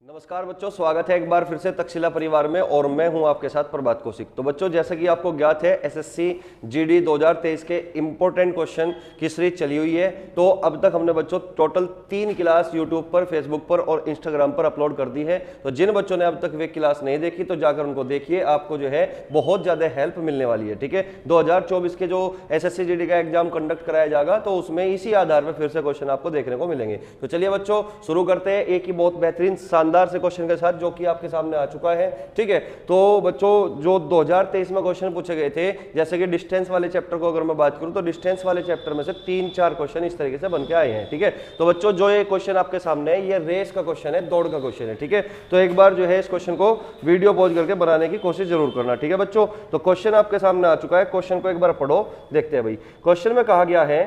नमस्कार बच्चों, स्वागत है एक बार फिर से तक्षशिला परिवार में और मैं हूं आपके साथ प्रभात कौशिक। तो बच्चों, जैसा कि आपको ज्ञात है एसएससी जीडी 2023 के इंपॉर्टेंट क्वेश्चन की सीरीज चली हुई है। तो अब तक हमने बच्चों टोटल 3 क्लास यूट्यूब पर, फेसबुक पर और इंस्टाग्राम पर अपलोड कर दी है। तो जिन बच्चों ने अब तक वे क्लास नहीं देखी तो जाकर उनको देखिए, आपको जो है बहुत ज्यादा हेल्प मिलने वाली है। ठीक है, 2024 के जो एसएससी जीडी का एग्जाम कंडक्ट कराया जाएगा तो उसमें इसी आधार पर फिर से क्वेश्चन आपको देखने को मिलेंगे। तो चलिए बच्चों शुरू करते हैं एक ही बहुत बेहतरीन शानदार से क्वेश्चन के साथ जो कि आपके सामने आ चुका है। ठीक है, तो बच्चों जो 2023 में क्वेश्चन पूछे गए थे, जैसे कि डिस्टेंस वाले चैप्टर को अगर मैं बात करूं तो डिस्टेंस वाले चैप्टर में से 3-4 क्वेश्चन इस तरीके से बन के आए हैं। ठीक है, तो बच्चों जो ये क्वेश्चन आपके सामने है ये रेस का क्वेश्चन है, दौड़ का क्वेश्चन है। ठीक है, तो एक बार जो है इस क्वेश्चन को वीडियो पॉज करके बनाने की कोशिश जरूर करना। ठीक है बच्चों, तो क्वेश्चन आपके सामने आ चुका है, क्वेश्चन को एक बार पढ़ो, देखते हैं भाई। क्वेश्चन में कहा गया है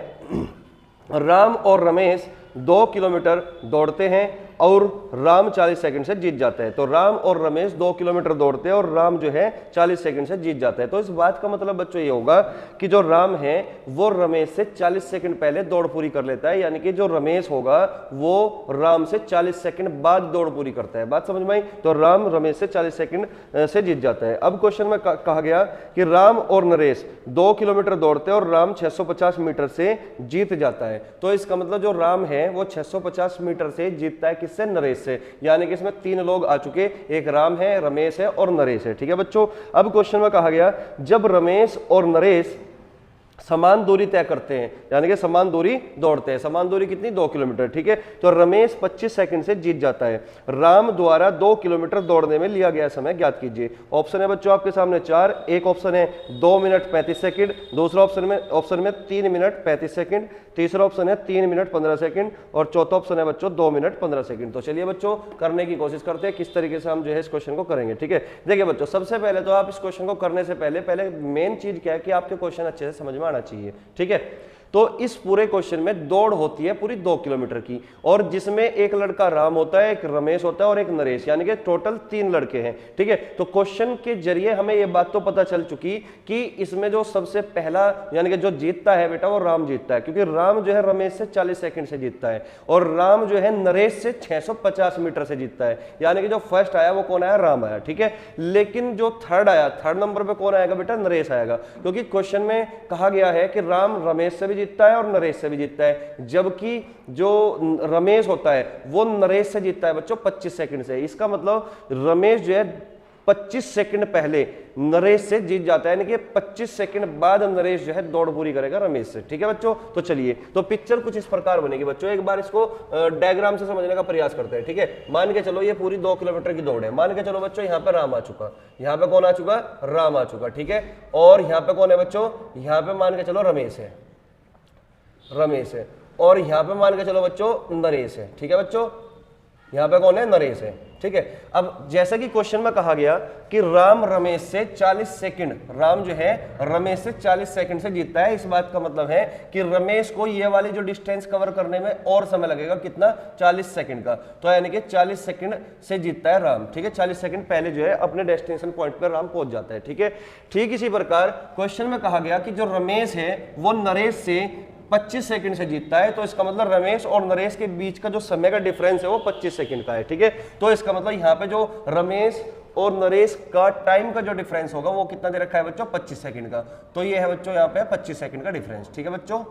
राम और रमेश 2 किलोमीटर दौड़ते हैं और राम 40 सेकंड से जीत जाता है। तो राम और रमेश 2 किलोमीटर दौड़ते हैं और राम जो है 40 सेकंड से जीत जाता है। तो इस बात का मतलब बच्चों ये होगा कि जो राम है वो रमेश से 40 सेकंड पहले दौड़ पूरी कर लेता है, यानी कि जो रमेश होगा वो राम से 40 सेकंड बाद दौड़ पूरी करता है। बात समझ में आई? तो राम रमेश से 40 सेकंड से जीत जाता है। अब क्वेश्चन में कहा गया कि राम और नरेश 2 किलोमीटर दौड़ते हैं और राम 650 मीटर से जीत जाता है। तो इसका मतलब जो राम है वो 650 मीटर से जीतता है, किससे? नरेश से। यानी कि इसमें 3 लोग आ चुके, एक राम है, रमेश है और नरेश है। ठीक है बच्चों, अब क्वेश्चन में कहा गया जब रमेश और नरेश समान दूरी तय करते हैं, यानी कि समान दूरी दौड़ते हैं। समान दूरी कितनी? 2 किलोमीटर। ठीक है, तो रमेश 25 सेकंड से जीत जाता है। राम द्वारा 2 किलोमीटर दौड़ने में लिया गया समय ज्ञात कीजिए। ऑप्शन है बच्चों आपके सामने 4। एक ऑप्शन है 2 मिनट 35 सेकंड, दूसरा ऑप्शन में 3 मिनट 35 सेकंड, तीसरा ऑप्शन है 3 मिनट 15 सेकंड और चौथा ऑप्शन है बच्चों 2 मिनट 15 सेकंड। तो चलिए बच्चों करने की कोशिश करते हैं किस तरीके से हम जो है इस क्वेश्चन को करेंगे। ठीक है, देखिए बच्चों, सबसे पहले तो आप इस क्वेश्चन को करने से पहले मेन चीज क्या है कि आपके क्वेश्चन अच्छे से समझ में आना चाहिए। ठीक है, तो इस पूरे क्वेश्चन में दौड़ होती है पूरी 2 किलोमीटर की, और जिसमें एक लड़का राम होता है, एक रमेश होता है और एक नरेश, यानी कि टोटल 3 लड़के हैं। ठीक है, तो क्वेश्चन के जरिए हमें यह बात तो पता चल चुकी कि इसमें जो सबसे पहला यानी कि जो जीतता है बेटा वो राम जीतता है, क्योंकि राम जो है रमेश से 40 सेकंड से जीतता है और राम जो है नरेश से 650 मीटर से जीतता है। यानी कि जो फर्स्ट आया वो कौन आया? राम आया। ठीक है, लेकिन जो थर्ड आया, थर्ड नंबर पे कौन आएगा बेटा? नरेश आएगा, क्योंकि क्वेश्चन में कहा गया है कि राम रमेश से भी जीतता है और नरेश से भी जीतता है, जबकि जो रमेश होता है वो नरेश से जीतता है बच्चों 25 सेकंड से। इसका मतलब रमेश जो है 25 सेकंड पहले नरेश से जीत जाता है, यानी कि 25 सेकंड बाद नरेश जो है दौड़ पूरी करेगा रमेश से। ठीक है बच्चों, तो चलिए, तो पिक्चर कुछ इस प्रकार बनेगी बच्चों। एक बार इसको डायग्राम से समझने का प्रयास करते हैं। ठीक है, मान के चलो ये पूरी 2 किलोमीटर की दौड़ है। मान के चलो बच्चों यहाँ पे राम आ चुका, यहाँ पे कौन आ चुका? राम आ चुका। ठीक है, और यहाँ पे कौन है बच्चों? यहाँ पे मान के चलो रमेश है, और यहां पे मान के चलो बच्चों नरेश है। ठीक है बच्चों, यहां पे कौन है? नरेश है। ठीक है, अब जैसा कि क्वेश्चन में कहा गया कि राम रमेश से 40 सेकंड, राम जो है रमेश से 40 सेकंड से जीतता है। इस बात का मतलब है कि रमेश को ये वाली जो डिस्टेंस कवर करने में और समय लगेगा, कितना? 40 सेकंड का। तो यानी कि 40 सेकंड से जीतता है राम। ठीक है, 40 सेकंड पहले जो है अपने डेस्टिनेशन पॉइंट पर राम पहुंच जाता है। ठीक है, ठीक इसी प्रकार क्वेश्चन में कहा गया कि जो रमेश है वो नरेश से 25 सेकंड से जीतता है। तो इसका मतलब रमेश और नरेश के बीच का जो समय का डिफरेंस है वो 25 सेकंड का है। ठीक है, तो इसका मतलब यहाँ पे जो रमेश और नरेश का टाइम का जो डिफरेंस होगा वो कितना दे रखा है बच्चों? 25 सेकंड का। तो ये है बच्चों यहाँ पे 25 सेकंड का डिफरेंस। ठीक है बच्चों,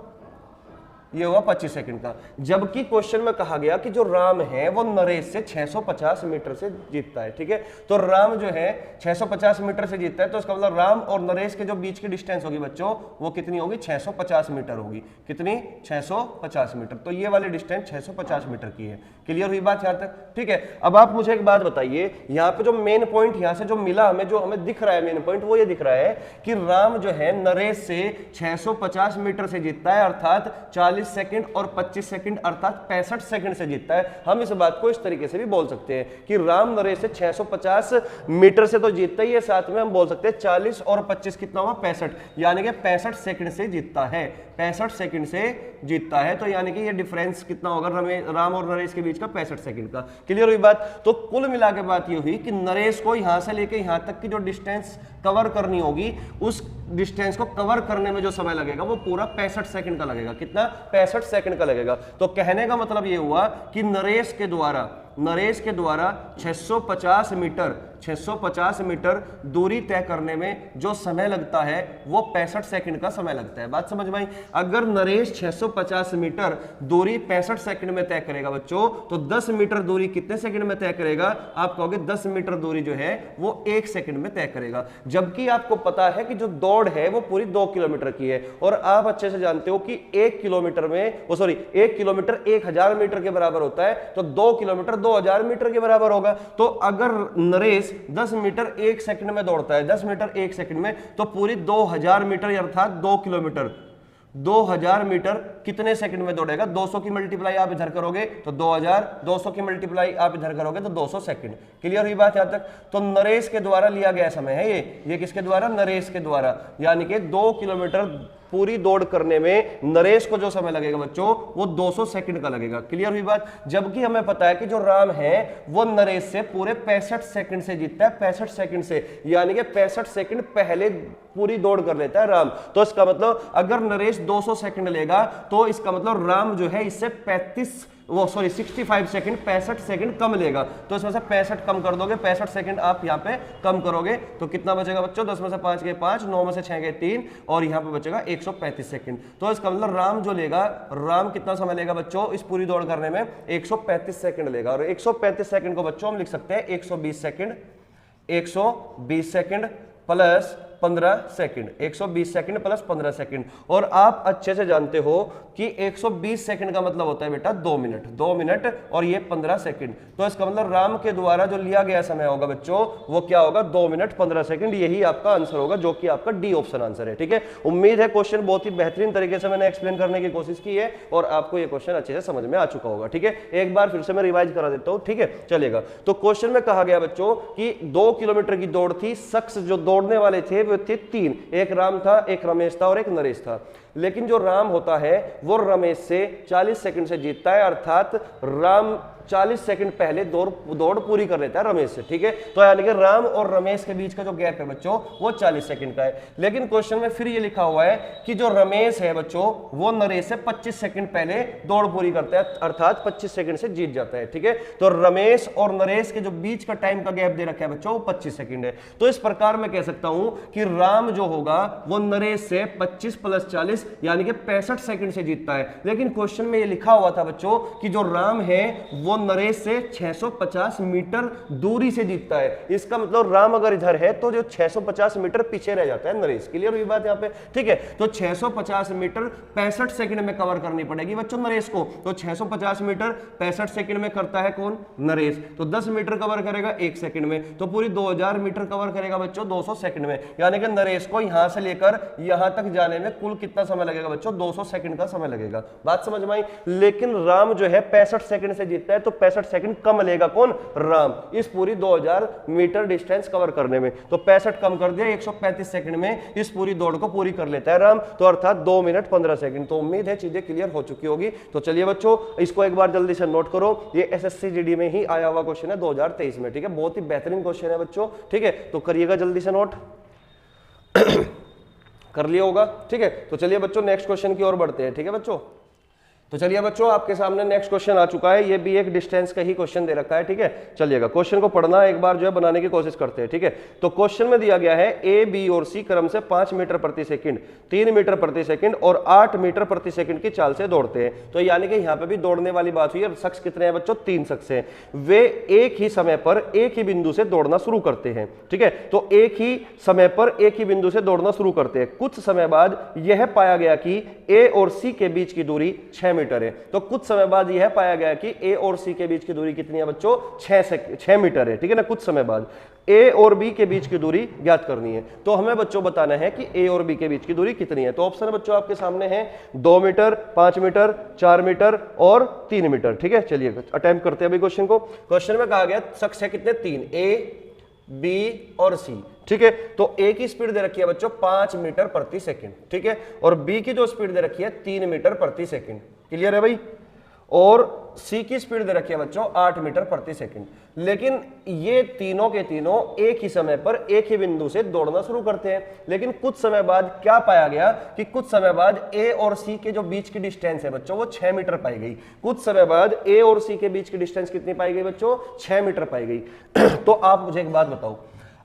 ये हुआ 25 सेकंड का। जबकि क्वेश्चन में कहा गया कि जो राम है वो नरेश से 650 मीटर से जीतता है। ठीक है, तो राम जो है 650 मीटर से जीतता है, तो इसका मतलब राम और नरेश के जो बीच की डिस्टेंस होगी बच्चों वो कितनी होगी? 650 मीटर होगी। कितनी? 650 मीटर। तो ये वाली डिस्टेंस 650 मीटर की है। क्लियर हुई बात यहां तक? ठीक है, अब आप मुझे एक बात बताइए, यहाँ पे जो मेन पॉइंट यहां से जो मिला हमें, जो हमें दिख रहा है मेन पॉइंट, वो ये दिख रहा है कि राम जो है नरेश से 650 मीटर से जीतता है, अर्थात 40 सेकंड और 25 सेकंड अर्थात 65 सेकंड से जीतता है। हम इस बात को इस तरीके से भी बोल सकते हैं कि राम नरेश से 650 मीटर से तो जीतता ही है, साथ में हम बोल सकते हैं 40 और 25 कितना हुआ? 65, यानी कि 65 सेकंड से जीतता है। 65 सेकंड से जीतता है, तो यानी कि ये डिफरेंस कितना होगा राम और नरेश के बीच का? 65 सेकंड का। क्लियर हुई बात? तो कुल मिला के बात ये हुई कि नरेश को यहां से लेके यहां तक की जो डिस्टेंस कवर करनी होगी, उस डिस्टेंस को कवर करने में जो समय लगेगा वो पूरा 65 सेकंड का लगेगा। कितना? 65 सेकंड का लगेगा। तो कहने का मतलब ये हुआ कि नरेश के द्वारा नरेश के द्वारा 650 मीटर दूरी तय करने में जो समय लगता है वो 65 सेकंड का समय लगता है। बात समझ में आई? अगर नरेश 650 मीटर दूरी 65 सेकंड में तय करेगा बच्चों, तो 10 मीटर दूरी कितने सेकंड में तय करेगा? आप कहोगे 10 मीटर दूरी जो है वो 1 सेकंड में तय करेगा। जबकि आपको पता है कि जो दौड़ है वो पूरी 2 किलोमीटर की है, और आप अच्छे से जानते हो कि 1 किलोमीटर 1000 मीटर के बराबर होता है, तो 2 किलोमीटर 2000 मीटर के बराबर होगा। तो अगर नरेश 10 मीटर 1 सेकंड में दौड़ता है, 10 मीटर 1 सेकंड में, तो पूरी 2000 मीटर अर्थात 2 किलोमीटर 2000 मीटर कितने सेकंड में दौड़ेगा? 200 की मल्टीप्लाई आप इधर करोगे तो 2000, 200 की मल्टीप्लाई आप इधर करोगे तो 200 सेकंड। क्लियर हुई बात यहां तक? तो नरेश के द्वारा लिया गया समय है ये किसके द्वारा? नरेश के द्वारा, यानी कि 2 किलोमीटर पूरी दौड़ करने में नरेश को जो समय लगेगा बच्चों वो 200 सेकंड का लगेगा। क्लियर हुई बात? जबकि हमें पता है कि जो राम है वो नरेश से पूरे 65 सेकंड से जीतता है, 65 सेकंड से, यानी कि 65 सेकंड पहले पूरी दौड़ कर लेता है राम। तो इसका मतलब अगर नरेश 200 सेकंड लेगा तो इसका मतलब राम जो है इससे 65 सेकंड 65 सेकंड कम लेगा। तो इसमें से 65 कम कर दोगे, 65 सेकंड आप यहाँ पे कम करोगे तो कितना बचेगा बच्चों? 10 में से 5 गए 5, 9 में से 6 गए 3, और यहाँ पे बचेगा 135 सेकंड। तो इसका मतलब राम जो लेगा, राम कितना समय लेगा बच्चों इस पूरी दौड़ करने में? 135 सेकंड लेगा। और 135 सेकंड को बच्चों हम लिख सकते हैं 120 second, 120 second plus 15 second, 120 second plus 15 second. और आप अच्छे से जानते हो कि 120 सेकंड का मतलब होता है बेटा 2 मिनट, 2 मिनट और ये 15 सेकंड। तो इसका मतलब राम के द्वारा जो लिया गया समय होगा बच्चों वो क्या होगा? 2 मिनट 15 सेकंड। यही आपका आंसर होगा, जो कि आपका डी ऑप्शन आंसर है। ठीक है, उम्मीद है क्वेश्चन बहुत ही बेहतरीन तरीके से मैंने एक्सप्लेन करने की कोशिश की है और आपको ये क्वेश्चन अच्छे से समझ में आ चुका होगा। ठीक है, एक बार फिर से मैं रिवाइज करा देता हूं। ठीक है, चलेगा। तो क्वेश्चन में कहा गया बच्चों कि 2 किलोमीटर की दौड़ थी, शख्स जो दौड़ने वाले थे वो थे 3, एक राम था, एक रमेश था और एक नरेश था। लेकिन जो राम होता है वो रमेश से 40 सेकंड से जीतता है, अर्थात राम 40 सेकंड पहले दौड़ पूरी कर लेता है रमेश से। ठीक है, तो यानी कि राम और रमेश के बीच का जो गैप है बच्चों वो 40 सेकंड का है। लेकिन क्वेश्चन में फिर ये लिखा हुआ है कि जो रमेश है बच्चों वो नरेश से 25 सेकंड पहले दौड़ पूरी करता है, अर्थात 25 सेकंड से जीत जाता है। ठीक है, तो रमेश और नरेश के जो बीच का टाइम का गैप दे रखा है बच्चों वो 25 सेकंड है। तो इस प्रकार मैं कह सकता हूं कि राम जो होगा वो नरेश से 25 प्लस 40 यानी कि 65 सेकंड से जीतता है। लेकिन क्वेश्चन में ये लिखा हुआ था बच्चों कि जो राम है वो नरेश से 650 मीटर दूरी से जीतता है। इसका मतलब राम अगर इधर है तो जो 650 मीटर पीछे रह जाता है नरेश। क्लियर हुई बात यहाँ पे? ठीक है, तो 650 मीटर 65 सेकंड में कवर करनी पड़ेगी बच्चों नरेश को। तो 650 मीटर 65 सेकंड में करता है कौन? नरेश। तो 10 मीटर कवर करेगा 1 सेकंड में, तो पूरी 2000 मीटर कवर करेगा बच्चों 200 सेकंड में। यानी कि नरेश को यहां से लेकर यहां तक जाने में कुल कितना समय लगेगा बच्चों? 200 सेकंड का समय लगेगा। बात समझ में आई? लेकिन राम जो है 65 सेकंड से जीतता है, तो 65 सेकंड कम लेगा कौन? राम, इस पूरी 2000 मीटर डिस्टेंस कवर करने में। तो 65 कम कर दिया, 135 सेकंड में इस पूरी दौड़ को पूरी कर लेता है राम, तो अर्थात 2 मिनट 15 सेकंड। तो उम्मीद है चीजें क्लियर हो चुकी होगी। तो चलिए बच्चों इसको एक बार जल्दी से नोट करो, ये एसएससी जीडी में ही आया हुआ क्वेश्चन है 2023 में। ठीक है, बहुत ही बेहतरीन क्वेश्चन है बच्चों। ठीक है, तो करिएगा जल्दी से नोट। कर लिया होगा? ठीक है, तो चलिए बच्चों नेक्स्ट क्वेश्चन की ओर बढ़ते हैं। ठीक है बच्चों, तो चलिए बच्चों आपके सामने नेक्स्ट क्वेश्चन आ चुका है। ये भी एक डिस्टेंस का ही क्वेश्चन दे रखा है। ठीक है, चलिएगा क्वेश्चन को पढ़ना एक बार जो है बनाने की कोशिश करते हैं। ठीक है, तो क्वेश्चन में दिया गया है ए, बी और सी क्रम से 5 मीटर प्रति सेकंड, 3 मीटर प्रति सेकंड और 8 मीटर प्रति सेकंड की चाल से दौड़ते हैं। तो यानी कि यहाँ पे भी दौड़ने वाली बात हुई है। शख्स कितने हैं बच्चों? 3 शख्स हैं। वे एक ही समय पर एक ही बिंदु से दौड़ना शुरू करते हैं। ठीक है, तो एक ही समय पर एक ही बिंदु से दौड़ना शुरू करते हैं। कुछ समय बाद यह पाया गया कि ए और सी के बीच की दूरी 6 मीटर है। तो कुछ समय बाद यह पाया गया कि ए और सी के बीच की दूरी कितनी है बच्चों? 6 मीटर है। ठीक है ना, कुछ समय बाद ए और बी के बीच की दूरी ज्ञात करनी है। तो हमें बच्चों बताना है कि ए और बी के बीच की दूरी कितनी है। तो ऑप्शन बच्चों आपके सामने है 2 मीटर, 5 मीटर, 4 मीटर और 3 मीटर। ठीक है, चलिए अटेम्प्ट करते हैं अभी क्वेश्चन को। क्वेश्चन में कहा गया शख्स है कितने? 3, ए, बी और सी। ठीक है, तो ए की स्पीड दे रखी है बच्चों 5 मीटर प्रति सेकंड। ठीक है, और बी की जो स्पीड दे रखी है 3 मीटर प्रति सेकंड। क्लियर है भाई? और सी की स्पीड दे रखी है बच्चों 8 मीटर प्रति सेकंड। लेकिन ये तीनों के तीनों एक ही समय पर एक ही बिंदु से दौड़ना शुरू करते हैं। लेकिन कुछ समय बाद क्या पाया गया कि कुछ समय बाद ए और सी के जो बीच की डिस्टेंस है बच्चों वो 6 मीटर पाई गई। कुछ समय बाद ए और सी के बीच की डिस्टेंस कितनी पाई गई बच्चों? 6 मीटर पाई गई। तो आप मुझे एक बात बताओ,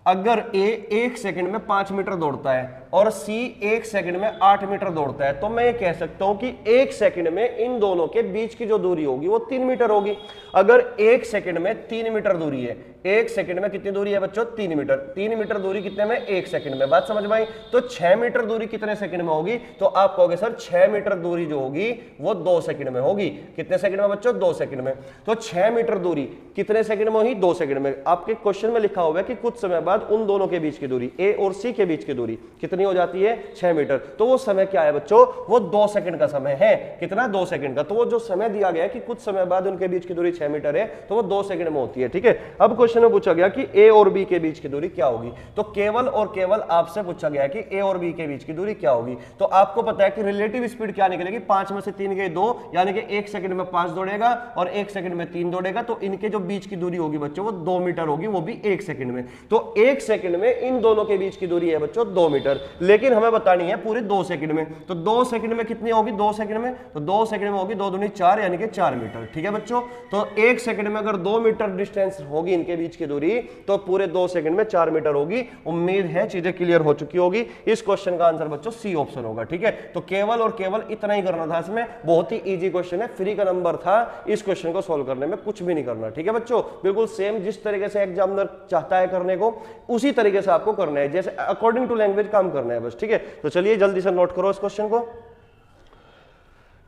अगर ए 1 सेकंड में 5 मीटर दौड़ता है और सी 1 सेकंड में 8 मीटर दौड़ता है, तो मैं ये कह सकता हूं कि 1 सेकंड में इन दोनों के बीच की जो दूरी होगी वो 3 मीटर होगी। अगर 1 सेकंड में 3 मीटर दूरी है, 1 सेकंड में कितनी दूरी है बच्चों? 3 मीटर। 3 मीटर दूरी कितने में? 1 सेकंड में। बात समझ में आई? तो 6 मीटर दूरी कितने सेकंड में होगी? तो आप कहोगे सर 6 मीटर दूरी जो होगी वो 2 सेकंड में होगी। कितने सेकंड में बच्चों? 2 सेकंड में। तो 6 मीटर दूरी कितने सेकंड में होगी? 2 सेकंड में। आपके क्वेश्चन में लिखा हुआ है कि कुछ समय बाद उन दोनों के बीच की दूरी, ए और सी के बीच की दूरी कितनी हो जाती है? 6 मीटर। तो वो समय क्या है बच्चों? वो 2 सेकंड का समय है। कितना? 2 सेकंड का। तो वो जो समय दिया गया है कि कुछ समय बाद उनके बीच की दूरी 6 मीटर है, तो वो 2 सेकंड में होती है। ठीक है। अब क्वेश्चन में पूछा गया कि ए और बी के बीच की दूरी क्या होगी। तो केवल और केवल आपसे पूछा गया है कि ए और बी के बीच की दूरी क्या होगी। तो आपको पता है कि रिलेटिव स्पीड क्या निकलेगी? 5 में से 3 गए 2, यानी कि 1 सेकंड में 5 दौड़ेगा और 1 सेकंड में 3 दौड़ेगा। तो इनके जो बीच की दूरी होगी बच्चों वो 2 मीटर होगी, वो भी 1 सेकंड में। तो 1 सेकंड में इन दोनों के बीच की दूरी है बच्चों 2 मीटर, लेकिन हमें बतानी है पूरे 2 सेकंड में। तो 2 सेकंड में कितनी होगी? 2 सेकंड में, तो 2 सेकंड में होगी 2 दूनी 4, यानी कि 4 मीटर। ठीक है बच्चों। तो 1 सेकंड में अगर 2 मीटर डिस्टेंस होगी इनके बीच की दूरी, तो पूरे 2 सेकंड में 4 मीटर होगी। उम्मीद है चीजें क्लियर हो चुकी होगी। इस क्वेश्चन का आंसर बच्चों सी ऑप्शन होगा। ठीक है। तो केवल और केवल इतना ही करना था इसमें। बहुत ही इजी क्वेश्चन है, फ्री का नंबर था। इस क्वेश्चन को सोल्व करने में कुछ भी नहीं करना। ठीक है बच्चों। बिल्कुल सेम जिस तरीके से एग्जामिनर चाहता है करने को, उसी तरीके से आपको करना है, जैसे अकॉर्डिंग टू लैंग्वेज काम करना है बस। ठीक है। तो चलिए जल्दी से नोट करो इस क्वेश्चन को।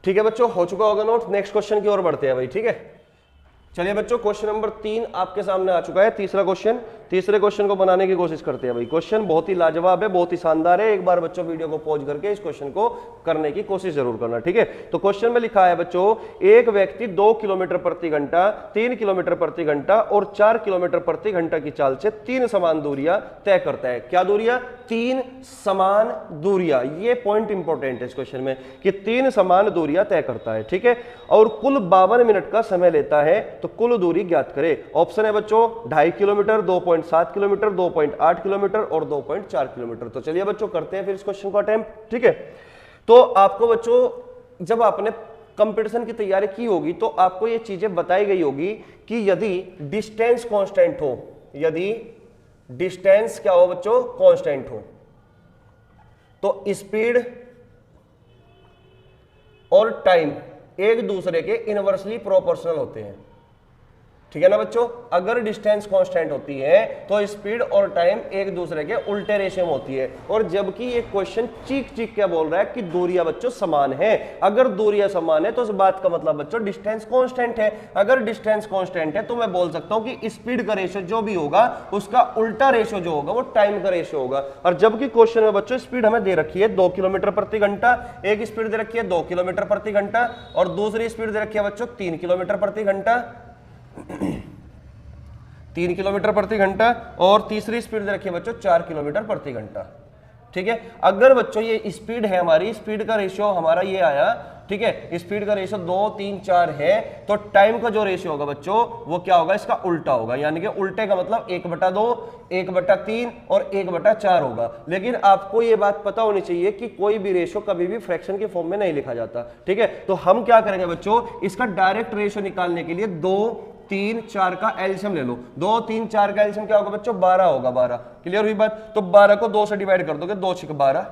ठीक है बच्चों, हो चुका होगा नोट। नेक्स्ट क्वेश्चन की ओर बढ़ते हैं भाई। ठीक है। चलिए बच्चों, क्वेश्चन नंबर 3 आपके सामने आ चुका है। तीसरा क्वेश्चन, तीसरे क्वेश्चन को बनाने की कोशिश करते हैं भाई। क्वेश्चन बहुत ही लाजवाब है, बहुत ही शानदार है। एक बार बच्चों वीडियो को पॉज करके इस क्वेश्चन को करने की कोशिश जरूर करना। ठीक है। तो क्वेश्चन में लिखा है बच्चों, एक व्यक्ति 2 किलोमीटर प्रति घंटा, 3 किलोमीटर प्रति घंटा और 4 किलोमीटर प्रति घंटा की चाल से 3 समान दूरियां तय करता है। क्या दूरियां? 3 समान दूरियां। ये पॉइंट इंपॉर्टेंट है इस क्वेश्चन में कि 3 समान दूरियां तय करता है। ठीक है। और कुल 52 मिनट का समय लेता है, तो कुल दूरी ज्ञात करें। ऑप्शन है बच्चों 2.5 किलोमीटर, 2.7 किलोमीटर, 2.8 किलोमीटर और 2.4 किलोमीटर। तो चलिए बच्चों करते हैं फिर इस क्वेश्चन को अटेम्प्ट। ठीक है। तो आपको बच्चों जब आपने कंपटीशन की तैयारी की होगी तो आपको ये चीजें बताई गई होगी कि यदि डिस्टेंस कांस्टेंट हो, यदि डिस्टेंस क्या हो बच्चों? कांस्टेंट हो, तो स्पीड और टाइम एक दूसरे के इनवर्सली प्रोपोर्शनल होते हैं। ठीक है ना बच्चों। अगर डिस्टेंस कांस्टेंट होती है तो स्पीड और टाइम एक दूसरे के उल्टे रेशियो में होती है। और जबकि ये क्वेश्चन चीख चीख के बोल रहा है कि दूरियां बच्चों समान है। अगर दूरियां समान है तो इस बात का मतलब बच्चों डिस्टेंस कांस्टेंट है। अगर डिस्टेंस कांस्टेंट है तो मैं बोल सकता हूं कि स्पीड का रेशियो जो भी होगा उसका उल्टा रेशियो जो होगा वो टाइम का रेशियो होगा। और जबकि क्वेश्चन में बच्चों स्पीड हमें दे रखी है 2 किलोमीटर प्रति घंटा, एक स्पीड दे रखी है 2 किलोमीटर प्रति घंटा और दूसरी स्पीड दे रखी है बच्चों 3 किलोमीटर प्रति घंटा, 3 किलोमीटर प्रति घंटा और तीसरी स्पीड दे रखी है बच्चों 4 किलोमीटर प्रति घंटा। ठीक है। अगर बच्चों ये स्पीड है हमारी, स्पीड का रेशियो हमारा ये आया, ठीक है, स्पीड का रेशियो 2, 3, 4 है, तो टाइम का जो रेशियो होगा बच्चों वो क्या होगा? इसका उल्टा होगा। यानी कि उल्टे का मतलब 1/2, 1/3 और 1/4 होगा। लेकिन आपको ये बात पता होनी चाहिए कि कोई भी रेशियो कभी भी फ्रैक्शन के फॉर्म में नहीं लिखा जाता। ठीक है। तो हम क्या करेंगे बच्चों, इसका डायरेक्ट रेशियो निकालने के लिए 2, 3, 4 का एलसीएम ले लो। 2, 3, 4 का एलसीएम क्या होगा बच्चों? 12 होगा। 12 क्लियर हुई बात। तो 12 को 2 से डिवाइड कर दोगे, 2 6 12,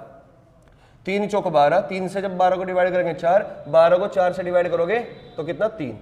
3 चौक 12, 3 से जब 12 को डिवाइड करेंगे 4, 12 को 4 से डिवाइड करोगे तो कितना? 3।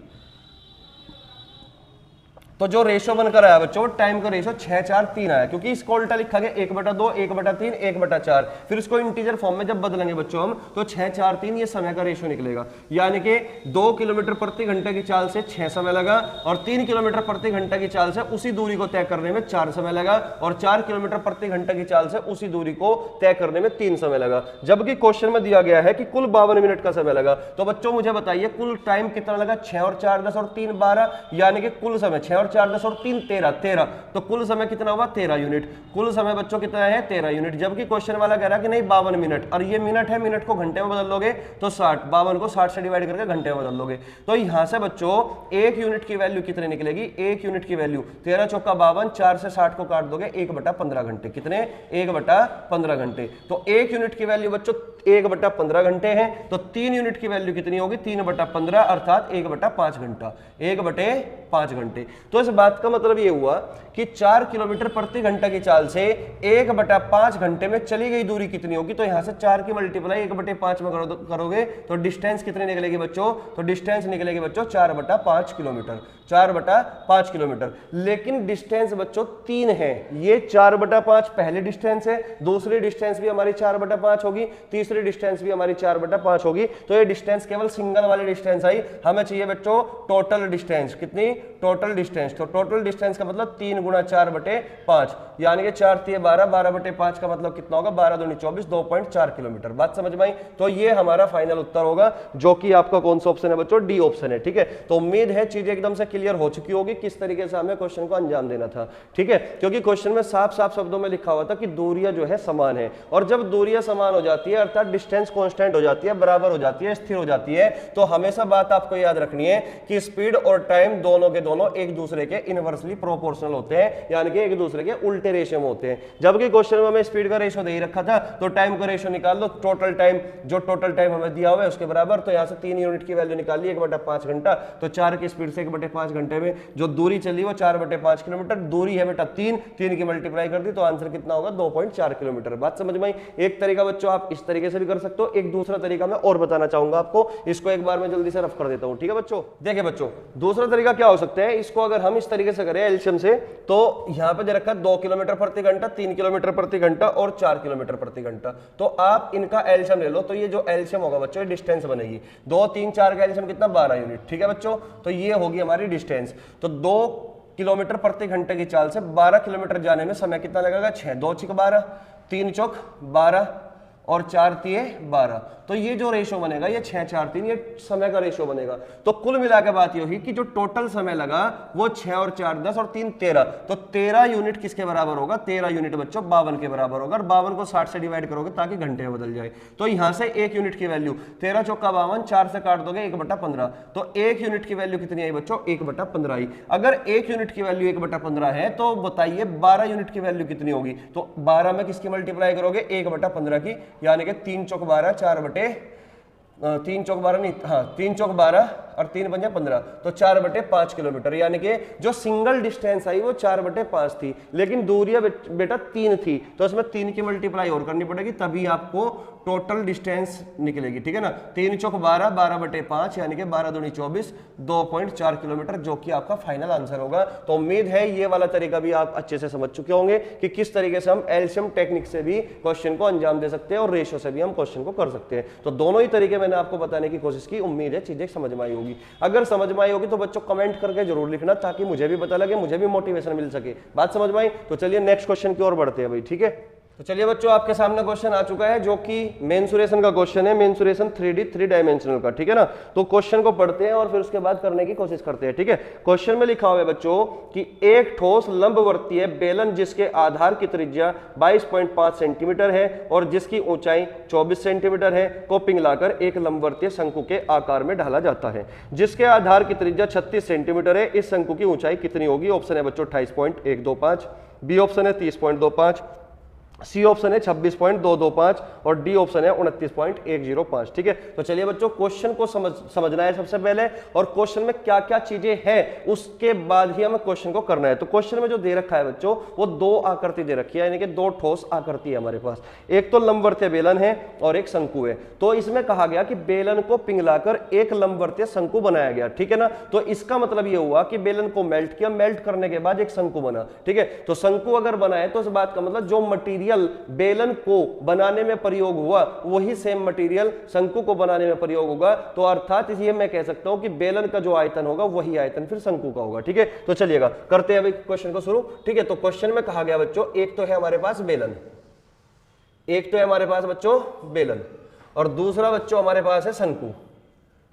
तो जो रेशियो बनकर आया बच्चों टाइम का रेशियो 6, 4, 3 आया, क्योंकि इसको उल्टा लिखा गया 1/2, 1/3, 1/4। फिर इसको इंटीजर फॉर्म में जब बदलेंगे बच्चों हम तो 6, 4, 3 ये समय का रेशियो निकलेगा। यानी कि 2 किलोमीटर प्रति घंटे की चाल से 6 समय लगा और 3 किलोमीटर प्रति घंटे की चाल से उसी दूरी को तय करने में 4 समय लगा और 4 किलोमीटर प्रति घंटे की चाल से उसी दूरी को तय करने में 3 समय लगा। जबकि क्वेश्चन में दिया गया है कि कुल 52 मिनट का समय लगा। तो बच्चों मुझे बताइए कुल टाइम कितना लगा? 6 और 4 10 और 3 12, यानी कि कुल समय 6 और 4 4 10 और 3 13 13, तो कुल समय कितना हुआ 13 यूनिट। कुल समय बच्चों कितना है 13 यूनिट। जबकि क्वेश्चन वाला कह रहा है कि नहीं 52 मिनट, और ये मिनट है, मिनट को घंटे में बदल लोगे तो 60, 52 को 60 से डिवाइड करके घंटे में बदल लोगे। तो यहां से बच्चों 1 यूनिट की वैल्यू कितनी निकलेगी, 1 यूनिट की वैल्यू 13 चौका 52, 4 से 60 को काट दोगे 1/15 घंटे। कितने 1/15 घंटे। तो 1 यूनिट की वैल्यू बच्चों 1/15 घंटे है, तो 3 यूनिट की वैल्यू कितनी होगी 3/15 अर्थात 1/5 घंटा, 1/5 घंटे। तो इस बात का मतलब ये हुआ कि 4 किलोमीटर प्रति घंटा की चाल से 1/5 घंटे में चली गई दूरी कितनी होगी। तो यहां से 4 की मल्टीप्लाई 1/5 में करोगे तो डिस्टेंस कितनी निकलेगी बच्चों, तो डिस्टेंस निकलेगी बच्चों 4/5 किलोमीटर, 4/5 किलोमीटर। लेकिन डिस्टेंस बच्चों 3 है, ये 4/5 पहली डिस्टेंस है, दूसरी डिस्टेंस भी हमारी 4/5 होगी, तीसरी डिस्टेंस भी हमारी 4/5 होगी। तो ये डिस्टेंस केवल सिंगल वाली डिस्टेंस आई, हमें चाहिए बच्चों टोटल डिस्टेंस। कितनी टोटल डिस्टेंस, तो टोटल डिस्टेंस का मतलब 3 गुणा 4/5, यानी कि 4 3 12, 12/5 का मतलब कितना होगा 12 दूनी 24, 2.4 किलोमीटर। बात समझ में आई। तो ये हमारा फाइनल उत्तर होगा, जो कि आपका कौन सा ऑप्शन है बच्चों, डी ऑप्शन है। ठीक है, तो उम्मीद है चीजें एकदम से क्लियर हो चुकी होगी किस तरीके से हमें क्वेश्चन को अंजाम देना था। ठीक है, क्योंकि क्वेश्चन में साफ साफ शब्दों में लिखा हुआ था कि दूरियां जो है समान है, और जब दूरियां समान हो जाती है अर्थात डिस्टेंस कांस्टेंट हो जाती है, बराबर हो जाती है, स्थिर हो जाती है, तो हमेशा बात आपको याद रखनी है कि स्पीड और टाइम दोनों के दोनों एक दूसरे के इनवर्सली प्रोपोर्शनल होते हैं, यानी कि एक दूसरे के उल्टे रेशियो में होते हैं। जबकि क्वेश्चन में हमें स्पीड का रेशियो दे ही रखा था, तो टाइम का रेशियो निकाल लो, टोटल टाइम, जो टोटल टाइम हमें दिया हुआ है उसके बराबर। तो यहां से 3 यूनिट की वैल्यू निकाल ली 1/5 घंटा, तो 4 की स्पीड से 1/5 घंटे में जो दूरी चली वो 4/5 किलोमीटर दूरी है बेटा। 3 की मल्टीप्लाई कर दी तो आंसर कितना होगा 2.4 किलोमीटर। बात समझ में आई। एक तरीका बच्चों आप इस तरीके से भी कर सकते हो, एक दूसरा तरीका मैं और बताना चाहूंगा आपको, इसको एक बार मैं जल्दी से रफ कर देता हूं। ठीक है बच्चों, देखिए बच्चों दूसरा तरीका क्या हो सकता है, इसको अगर हम इस तरीके से करें एलसीएम से, तो यहां पे दे रखा है 2 किलोमीटर प्रति घंटा, 3 किलोमीटर प्रति घंटा और 4 किलोमीटर प्रति घंटा। तो आप इनका एलसीएम ले लो, तो ये जो एलसीएम होगा बच्चों ये डिस्टेंस बनेगी, 2 3 4 का एलसीएम कितना 12 यूनिट। ठीक है बच्चों, तो ये होगी हमारी डिस्टेंस। तो 2 किलोमीटर प्रति घंटे की चाल से 12 किलोमीटर जाने में समय कितना लगेगा 6, 2 चौक 12, 3 चौक 12 और 4 तिये 12। तो ये जो रेशो बनेगा ये 6 4 3 ये समय का रेशो बनेगा। तो कुल मिला के बात ये हुई कि जो टोटल समय लगा वो 6 और 4 10 और 3 13, तो 13 यूनिट किसके बराबर होगा, 13 यूनिट बच्चों 52 के बराबर होगा। और 52 को 60 से डिवाइड करोगे ताकि घंटे में बदल जाए। तो यहां से 1 यूनिट की वैल्यू 13 चौका 52, 4 से काट दोगे 1/15, तो 1 यूनिट की वैल्यू कितनी आई बच्चों 1/15 आई। अगर 1 यूनिट की वैल्यू 1/15 है तो बताइए 12 यूनिट की वैल्यू कितनी होगी। तो 12 में किसकी मल्टीप्लाई करोगे 1/15 की, यानी कि 3 चौक 12, 3 चौक 12 नहीं, हाँ 3 चौक 12 और 3 पंजे 15, तो 4/5 किलोमीटर। यानी कि जो सिंगल डिस्टेंस आई वो 4/5 थी, लेकिन दूरियां बेटा 3 थी, तो इसमें 3 की मल्टीप्लाई और करनी पड़ेगी तभी आपको टोटल डिस्टेंस निकलेगी। ठीक है ना, 3 चौक 12, 12/5 यानी कि 12 दूनी 24, 2.4 किलोमीटर, जो कि आपका फाइनल आंसर होगा। तो उम्मीद है ये वाला तरीका भी आप अच्छे से समझ चुके होंगे कि किस तरीके से हम एलसीएम टेक्निक से भी क्वेश्चन को अंजाम दे सकते हैं और रेशो से भी हम क्वेश्चन को कर सकते हैं। तो दोनों ही तरीके मैंने आपको बताने की कोशिश की, उम्मीद है चीजें समझ में आई होगी। अगर समझ में आई होगी तो बच्चों कमेंट करके जरूर लिखना, ताकि मुझे भी पता लगे, मुझे भी मोटिवेशन मिल सके। बात समझ में आई। तो चलिए नेक्स्ट क्वेश्चन की ओर बढ़ते हैं भाई। ठीक है, तो चलिए बच्चों आपके सामने क्वेश्चन आ चुका है जो कि मेंसुरेशन का क्वेश्चन है, मेंसुरेशन 3D 3 डायमेंशनल का। ठीक है ना, तो क्वेश्चन को पढ़ते हैं और फिर उसके बाद करने की कोशिश करते हैं। ठीक है, क्वेश्चन में लिखा हुआ है बच्चों कि एक ठोस लंबवर्तीय बेलन जिसके आधार की त्रिज्या 22.5 सेंटीमीटर है और जिसकी ऊंचाई 24 सेंटीमीटर है को पिघलाकर एक लंबवर्तीय शंकु के आकार में ढाला जाता है, जिसके आधार की त्रिज्या 36 सेंटीमीटर है। इस शंकु की ऊंचाई कितनी होगी। ऑप्शन है बच्चों 28.125, बी ऑप्शन है 30.25, सी ऑप्शन है 26.225 और डी ऑप्शन है 29.105। ठीक है, तो चलिए बच्चों क्वेश्चन को समझना है सबसे पहले, और क्वेश्चन में क्या क्या चीजें हैं उसके बाद ही हमें क्वेश्चन को करना है। तो क्वेश्चन में जो दे रखा है बच्चों वो 2 आकृति दे रखी है, यानी कि 2 ठोस आकृति है हमारे पास। एक तो लंबवर्तीय बेलन है और एक शंकु है। तो इसमें कहा गया कि बेलन को पिघलाकर एक लंबवर्तीय शंकु बनाया गया। ठीक है ना, तो इसका मतलब यह हुआ कि बेलन को मेल्ट किया, मेल्ट करने के बाद एक शंकु बना। ठीक है, तो शंकु अगर बना है तो इस बात का मतलब जो मटीरियल बेलन को बनाने में प्रयोग हुआ वही सेम मटेरियल शंकु को बनाने में प्रयोग होगा। तो अर्थात ये मैं कह सकता हूं कि बेलन का जो आयतन होगा वही आयतन फिर शंकु का होगा। ठीक है, तो चलिएगा करते हैं अभी क्वेश्चन को शुरू। ठीक है, तो क्वेश्चन में कहा गया बच्चों एक तो है हमारे पास बेलन, एक तो है हमारे पास बच्चों बेलन और दूसरा बच्चों हमारे पास है शंकु।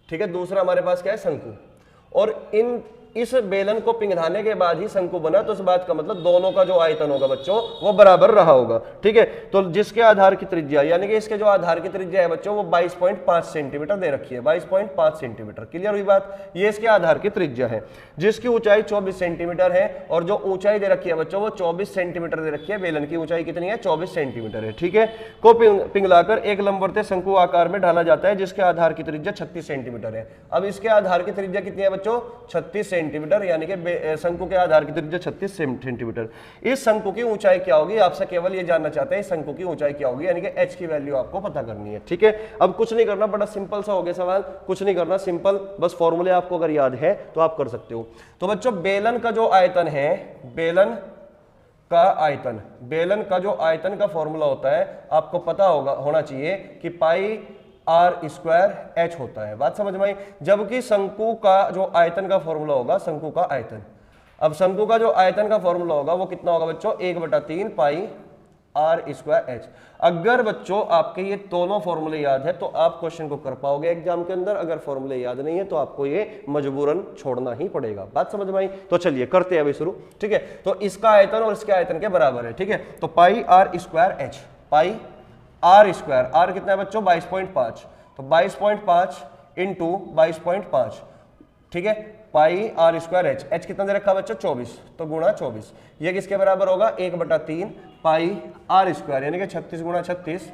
ठीक है, दूसरा हमारे पास क्या है शंकु। और इन इस बेलन को पिघलाने के बाद ही शंकु बना, तो इस बात का मतलब दोनों का जो आयतन होगा बच्चों वो बराबर रहा होगा। ठीक है, तो जिसके आधार की त्रिज्या यानी कि इसके जो आधार की त्रिज्या है बच्चों वो 22.5 सेंटीमीटर दे रखी है, 22.5 सेंटीमीटर। क्लियर हुई बात, ये इसके आधार की त्रिज्या है, जिसकी ऊंचाई 24 सेंटीमीटर है और जो ऊंचाई दे रखी है बच्चों वो 24 सेंटीमीटर दे रखी है। बेलन की ऊंचाई कितनी है, 24 सेंटीमीटर है। ठीक है, को पिघलाकर एक लंबवत शंकु आकार में ढाला जाता है जिसके आधार की त्रिज्या 36 सेंटीमीटर है। अब इसके आधार की त्रिज्या कितनी है बच्चों, 36 सेंटीमीटर, यानी कि शंकु के आधार की त्रिज्या 36 सेंटीमीटर। इस शंकु की ऊंचाई क्या होगी, आपसे केवल ये जानना चाहते हैं इस शंकु की ऊंचाई क्या होगी, यानी कि h की वैल्यू आपको पता करनी है। ठीक है, अब कुछ नहीं करना, बड़ा सिंपल सा हो गया सवाल, कुछ नहीं करना, सिंपल, बस फॉर्मूले आपको अगर याद है तो आप कर सकते हो। तो बच्चों बेलन का जो आयतन है, बेलन का जो आयतन का फॉर्मूला होता है आपको पता होना चाहिए कि पाई r स्क्वायर h होता है। बात समझ में आई। जबकि शंकु का जो आयतन का फॉर्मूला होगा, शंकु का आयतन, अब शंकु का जो आयतन का फॉर्मूला होगा वो कितना होगा बच्चों, 1/3 पाई r स्क्वायर h। अगर बच्चों आपके ये दोनों फॉर्मूले याद है तो आप क्वेश्चन को कर पाओगे एग्जाम के अंदर, अगर फॉर्मूले याद नहीं है तो आपको ये मजबूरन छोड़ना ही पड़ेगा। बात समझ में आई। तो चलिए करते हैं अभी शुरू। ठीक है, तो इसका आयतन और इसके आयतन के बराबर है। ठीक है, तो पाई r स्क्वायर h, पाई r स्क्वायर, r कितना है बच्चों 22.5, तो 22.5 इंटू 22.5, ठीक है, पाई r स्क्वायर h कितना दे रखा बच्चों 24, तो गुणा 24, ये किसके बराबर होगा 1/3 पाई r स्क्वायर, यानी कि 36 गुणा 36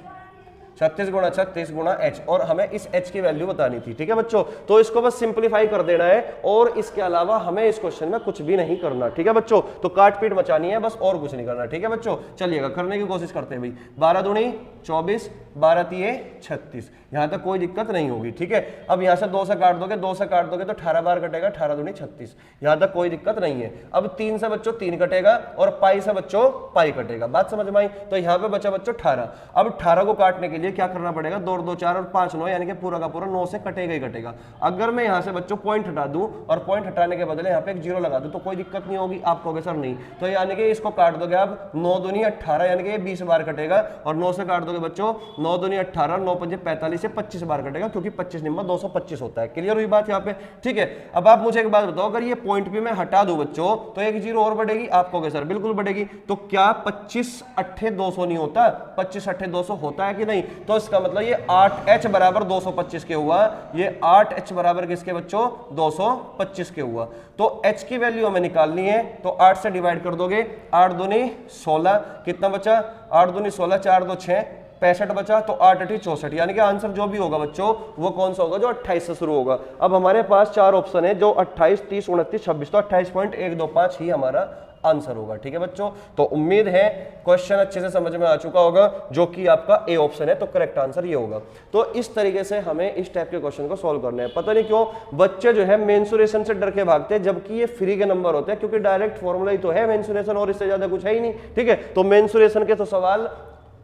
गुणा h, और हमें इस h की वैल्यू बतानी थी। ठीक है बच्चों, तो इसको बस सिंपलीफाई कर देना है और इसके अलावा हमें इस क्वेश्चन में कुछ भी नहीं करना। ठीक है बच्चों, तो काट पीट मचानी है बस, और कुछ नहीं करना। ठीक है बच्चों, चलिएगा करने की कोशिश करते हैं भाई। 12 दूनी 24, 12 तिये 36, यहां तक कोई दिक्कत नहीं होगी। ठीक है, अब यहां से 2 से काट दोगे, 2 से काट दोगे तो 18 बार कटेगा, 18 दूनी 36, यहां तक कोई दिक्कत नहीं है। अब 3 से बच्चों 3 कटेगा और पाई से बच्चों पाई कटेगा। बात समझ में आई। तो यहां पे बचा बच्चों 18। अब 18 को काटने के लिए क्या करना पड़ेगा, 2 2 4 और 5 9, यानी कि पूरा का पूरा 9 से कटेगा ही कटेगा। अगर मैं यहां से बच्चों पॉइंट हटा दूं और पॉइंट हटाने के बदले यहां पे एक 0 लगा दूं तो कोई दिक्कत नहीं होगी। आप कहोगे सर नहीं, तो यानी कि इसको काट दोगे आप 9 दूनी 18, यानी कि 20 बार कटेगा, और 9 से काट दोगे बच्चों 9 दूनी 18, 9 पंजे 45 से 25 बार कटेगा, क्योंकि 25 निम्मा 225 होता है। क्लियर हुई बात यहाँ पे। ठीक है, अब आप मुझे एक बात बताओ, अगर ये पॉइंट भी मैं हटा दूं बच्चों तो एक 0 और बढ़ेगी। आप कहोगे सर बिल्कुल बढ़ेगी, तो क्या 25 8 200 नहीं होता, 25 8 200 होता है कि नहीं। तो इसका मतलब ये 8h बराबर 225 के हुआ, ये 8h बराबर किसके बच्चों 225 के हुआ। तो h की वैल्यू हमें निकालनी है, तो 8 से डिवाइड कर दोगे, 8 दूनी 16, कितना बचा 8 दूनी 16, 4 2 6 65 बचा, तो 8 8 64, यानी कि आंसर जो भी होगा बच्चों वो कौन सा होगा, जो 28 से शुरू होगा। अब हमारे पास 4 ऑप्शन है, जो 28 30 29 26, तो 28.125 ही हमारा आंसर होगा। ठीक है बच्चों, तो उम्मीद है क्वेश्चन अच्छे से समझ में आ चुका होगा, जो कि आपका ए ऑप्शन है, तो करेक्ट आंसर ये होगा। तो इस तरीके से हमें इस टाइप के क्वेश्चन को सॉल्व करना है। पता नहीं क्यों बच्चे जो है मेंसुरेशन से डर के भागते हैं, जबकि ये फ्री के नंबर होते हैं, क्योंकि डायरेक्ट फॉर्मूला ही तो है मेंसुरेशन, और इससे ज्यादा कुछ है ही नहीं। ठीक है, तो मेंसुरेशन के तो सवाल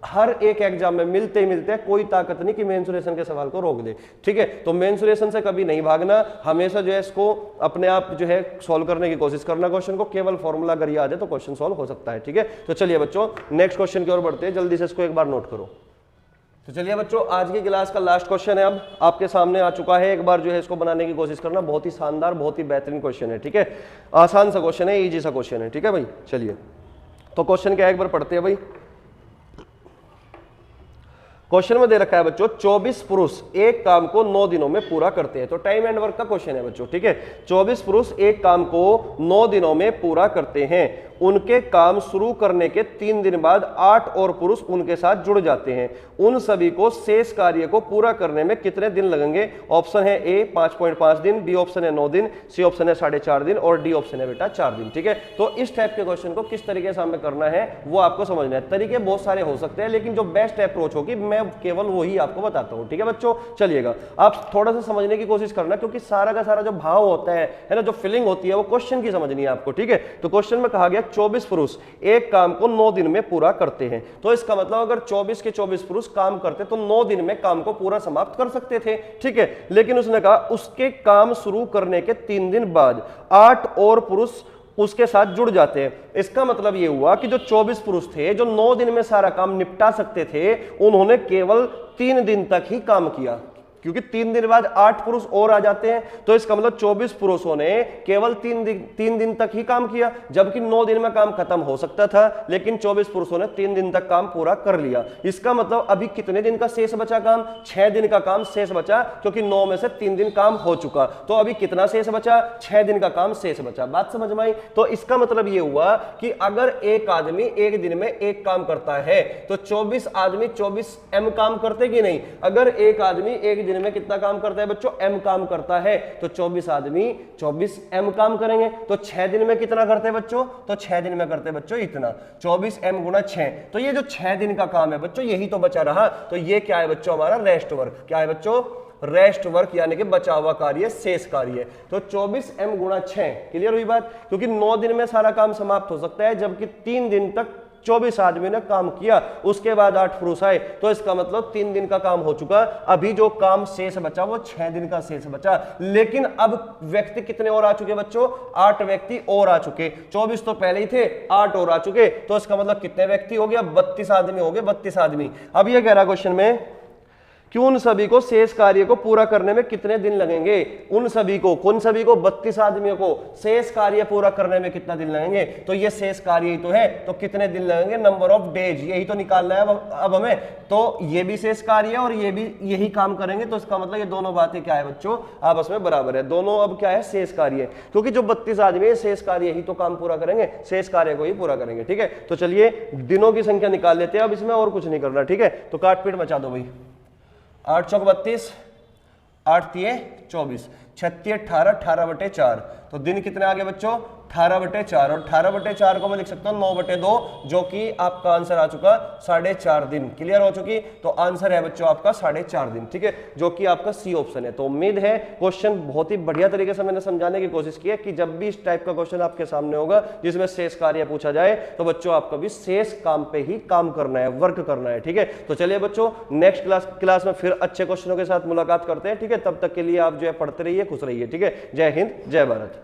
हर एक एग्जाम में मिलते ही मिलते हैं, कोई ताकत नहीं कि मेंसुरेशन के सवाल को रोक दे। ठीक है, तो मेंसुरेशन से कभी नहीं भागना, हमेशा जो है इसको अपने आप जो है सॉल्व करने की कोशिश करना क्वेश्चन को। केवल फॉर्मूला अगर याद है तो क्वेश्चन सॉल्व हो सकता है। ठीक है, तो चलिए बच्चों नेक्स्ट क्वेश्चन की ओर बढ़ते हैं, जल्दी से इसको एक बार नोट करो। तो चलिए बच्चों आज की क्लास का लास्ट क्वेश्चन है, अब आपके सामने आ चुका है। एक बार जो है इसको बनाने की कोशिश करना, बहुत ही शानदार बहुत ही बेहतरीन क्वेश्चन है। ठीक है, आसान सा क्वेश्चन है, ईजी सा क्वेश्चन है। ठीक है भाई, चलिए तो क्वेश्चन क्या है एक बार पढ़ते हैं भाई। क्वेश्चन में दे रखा है बच्चों 24 पुरुष एक काम को 9 दिनों में पूरा करते हैं। तो टाइम एंड वर्क का क्वेश्चन है बच्चों। ठीक है, 24 पुरुष एक काम को 9 दिनों में पूरा करते हैं। उनके काम शुरू करने के 3 दिन बाद 8 और पुरुष उनके साथ जुड़ जाते हैं। उन सभी को शेष कार्य को पूरा करने में कितने दिन लगेंगे। ऑप्शन है ए 5.5 दिन, बी ऑप्शन है 9 दिन, सी ऑप्शन है 4.5 दिन, और डी ऑप्शन है बेटा 4 दिन। ठीक है, तो इस टाइप के क्वेश्चन को किस तरीके से हमें करना है वो आपको समझना है। तरीके बहुत सारे हो सकते हैं, लेकिन जो बेस्ट अप्रोच होगी मैं केवल वही आपको बताता हूं। ठीक है बच्चों, चलिएगा आप थोड़ा सा समझने की कोशिश करना, क्योंकि सारा का सारा जो भाव होता है ना, जो फीलिंग होती है वो क्वेश्चन की समझनी है आपको। ठीक है, तो क्वेश्चन में कहा गया 24 पुरुष एक काम को 9 दिन में पूरा करते हैं। तो इसका मतलब अगर 24 के 24 पुरुष काम करते तो 9 दिन में काम को पूरा समाप्त कर सकते थे। ठीक है, लेकिन उसने कहा उसके काम शुरू करने के 3 दिन बाद 8 और पुरुष उसके साथ जुड़ जाते हैं। इसका मतलब यह हुआ कि जो 24 पुरुष थे, जो 9 दिन में सारा काम निपटा सकते थे, उन्होंने केवल 3 दिन तक ही काम किया। क्योंकि 3 दिन बाद 8 पुरुष और आ जाते हैं, तो इसका मतलब 24 पुरुषों ने केवल 3 दिन तक ही काम किया, जबकि 9 दिन में काम खत्म हो सकता था, लेकिन 24 पुरुषों ने 3 दिन तक काम पूरा कर लिया। इसका मतलब अभी कितने दिन का शेष बचा काम? 6 दिन का काम शेष बचा, क्योंकि 9 में से 3 दिन काम हो चुका। तो अभी कितना शेष बचा? 6 दिन का काम शेष बचा। बात समझ में आई? तो इसका मतलब ये हुआ कि अगर एक आदमी एक दिन में एक काम करता है तो 24 आदमी 24 एम काम करते कि नहीं? अगर एक आदमी एक दिन में कितना काम करता है बच्चों? एम काम करता है, तो 24 आदमी 24 एम काम करेंगे। तो 6 दिन में कितना करते हैं बच्चों? तो 6 दिन में करते हैं बच्चों इतना, 24 एम गुणा 6। तो ये जो 6 दिन का काम है बच्चों, यही तो बचा रहा। तो ये क्या है बच्चों? हमारा रेस्ट वर्क। क्या है बच्चों? रेस्ट वर्क, यानी कि बचा हुआ कार्य, शेष कार्य। तो 24 एम गुणा 6, क्लियर हुई बात? क्योंकि 9 दिन में सारा काम समाप्त हो सकता है, जबकि 3 दिन तक 24 आदमी ने काम किया, उसके बाद 8 पुरुष आए, तो इसका मतलब 3 दिन का काम हो चुका। अभी जो काम शेष बचा वो 6 दिन का शेष बचा। लेकिन अब व्यक्ति कितने और आ चुके बच्चों? 8 व्यक्ति और आ चुके। 24 तो पहले ही थे, 8 और आ चुके, तो इसका मतलब कितने व्यक्ति हो गया? 32 आदमी हो गए, 32 आदमी। अब ये कह रहा क्वेश्चन में कि उन सभी को शेष कार्य को पूरा करने में कितने दिन लगेंगे? उन सभी को, कौन सभी को? 32 आदमियों को शेष कार्य पूरा करने में कितना दिन लगेंगे? तो ये शेष कार्य ही तो है, तो कितने दिन लगेंगे? नंबर ऑफ डेज, यही तो निकालना है अब हमें। तो ये भी शेष कार्य है और ये भी यही काम करेंगे, तो इसका मतलब ये दोनों बातें क्या है बच्चों? आपस में बराबर है। दोनों अब क्या है? शेष कार्य है, क्योंकि जो 32 आदमी है शेष कार्य ही तो काम पूरा करेंगे, शेष कार्य को ही पूरा करेंगे। ठीक है, तो चलिए दिनों की संख्या निकाल लेते हैं अब इसमें, और कुछ नहीं करना। ठीक है, तो काट पीट मचा दो भाई। 8 चौक 32, 8 तिये 24, 36 18, 18/4। तो दिन कितने आ गए बच्चों? 18/4। और 18/4 को मैं लिख सकता हूँ 9/2, जो कि आपका आंसर आ चुका 4.5 दिन। क्लियर हो चुकी? तो आंसर है बच्चों आपका 4.5 दिन। ठीक है, जो कि आपका सी ऑप्शन है। तो उम्मीद है क्वेश्चन बहुत ही बढ़िया तरीके से मैंने समझाने की कोशिश की है कि जब भी इस टाइप का क्वेश्चन आपके सामने होगा जिसमें शेष कार्य पूछा जाए, तो बच्चों आपको भी शेष काम पे ही काम करना है, वर्क करना है। ठीक है, तो चलिए बच्चों नेक्स्ट क्लास में फिर अच्छे क्वेश्चनों के साथ मुलाकात करते हैं। ठीक है, तब तक के लिए आप जो है पढ़ते रहिए, खुश रहिए। ठीक है, जय हिंद, जय भारत।